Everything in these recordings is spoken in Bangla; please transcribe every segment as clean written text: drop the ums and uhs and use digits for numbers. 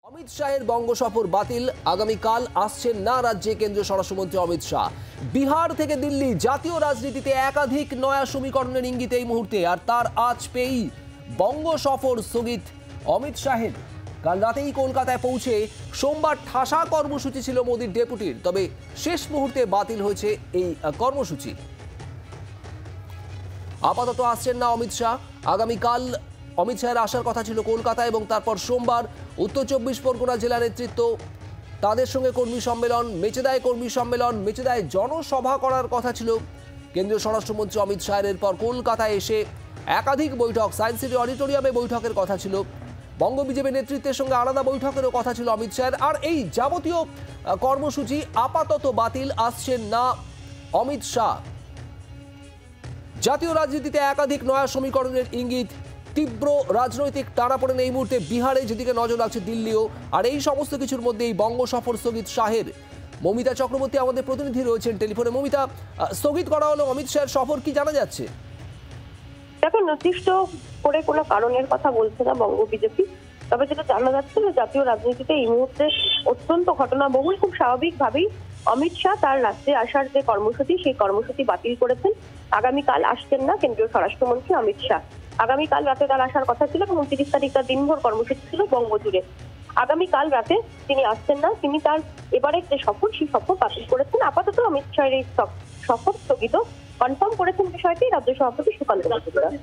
অমিত শাহের বঙ্গ সফর বাতিল, আগামীকাল আসছেন না রাজ্যে কেন্দ্রীয় স্বরাষ্ট্রমন্ত্রী অমিত শাহ। বিহার থেকে দিল্লি, জাতীয় রাজনীতিতে একাধিক নয়া সমীকরণের ইঙ্গিত এই মুহূর্তে, আর তার আজ পেয়েই বঙ্গ সফর স্থগিত অমিত শাহের। কাল রাতেই কলকাতায় পৌঁছে সোমবার ঠাসা কর্মসূচি ছিল মোদির ডেপুটির, তবে শেষ মুহূর্তে বাতিল হয়েছে এই কর্মসূচি। আপাতত আসছেন না অমিত শাহ। আগামীকাল অমিত শাহের আসার কথা ছিল কলকাতায় এবং তারপর সোমবার উত্তর 24 পরগনা জেলা নেতৃত্ব তাদের সঙ্গে কর্মী সম্মেলন, মেচেদায় কর্মী সম্মেলন, মেচেদায় জনসভা করার কথা ছিল কেন্দ্রীয় স্বরাষ্ট্রমন্ত্রী অমিত শাহের। এরপর কলকাতায় এসে একাধিক বৈঠক, সায়েন্স সিটি অডিটোরিয়ামে বৈঠকের কথা ছিল, বঙ্গ বিজেপি নেতৃত্বের সঙ্গে আলাদা বৈঠকেরও কথা ছিল অমিত শাহের। আর এই যাবতীয় কর্মসূচি আপাতত বাতিল, আসছেন না অমিত শাহ। জাতীয় রাজনীতিতে একাধিক নয়া সমীকরণের ইঙ্গিত, তীব্র রাজনৈতিক টানাপোড়েন এই মুহূর্তে বিহারে, যেদিকে নজর রাখছে দিল্লিও। আর এই সমস্ত কিছুর মধ্যে এই বঙ্গ সফর স্থগিত শাহের। মমিতা চক্রবর্তী আমাদের প্রতিনিধি রয়েছেন টেলিফোনে। মমিতা, স্থগিত করা হলো অমিত শাহের সফর, কি জানা যাচ্ছে? দেখো, নির্দিষ্ট করে কোনো কারণের কথা বলছে না বঙ্গ বিজেপি, তবে যেটা জানা যাচ্ছে যে জাতীয় রাজনীতিতে এই মুহূর্তে অত্যন্ত ঘটনাবহুল, খুব স্বাভাবিকভাবেই অমিত শাহ তার রাজ্যে আসার যে কর্মসূচি, সেই কর্মসূচি বাতিল করেছেন। আগামীকাল আসছেন না কেন্দ্রীয় স্বরাষ্ট্রমন্ত্রী অমিত শাহ। আগামীকাল রাতে তার আসার কথা ছিল এবং 29 তারিখ তার দিনভর কর্মসূচি ছিল বঙ্গজুড়ে। আগামীকাল রাতে তিনি আসছেন না, তিনি তার এবারের যে সফর, সেই সফর বাতিল করেছেন। আপাতত অমিত শাহের এই সফর স্থগিত, কনফার্ম করেছেন বিষয়টি রাজ্য সভাপতি সুকান্ত মজুমদার।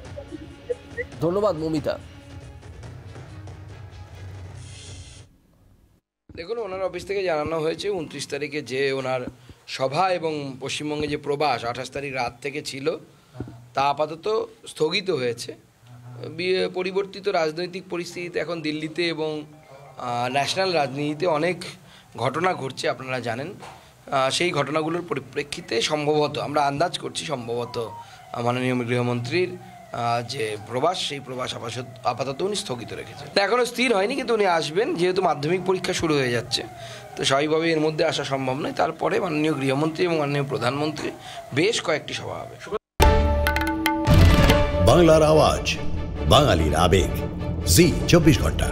ধন্যবাদ মমিতা। দেখুন, ওনার অফিস থেকে জানানো হয়েছে 29 তারিখে যে ওনার সভা এবং পশ্চিমবঙ্গে যে প্রবাস 28 তারিখ রাত থেকে ছিল, তা আপাতত স্থগিত হয়েছে। পরিবর্তিত রাজনৈতিক পরিস্থিতিতে এখন দিল্লিতে এবং ন্যাশনাল রাজনীতিতে অনেক ঘটনা ঘটছে, আপনারা জানেন। সেই ঘটনাগুলোর পরিপ্রেক্ষিতে সম্ভবত, আমরা আন্দাজ করছি, সম্ভবত মাননীয় গৃহমন্ত্রীর যে প্রবাস, সেই প্রবাস আপাতত উনি স্থগিত রেখেছেন। এখনও স্থির হয়নি, কিন্তু উনি আসবেন। যেহেতু মাধ্যমিক পরীক্ষা শুরু হয়ে যাচ্ছে, তো স্বাভাবিকভাবে এর মধ্যে আসা সম্ভব নয়। তারপরে মাননীয় গৃহমন্ত্রী এবং মাননীয় প্রধানমন্ত্রী বেশ কয়েকটি সভা হবে। বাংলার আওয়াজ, বাঙালির আবেগ, জি 24 ঘন্টা।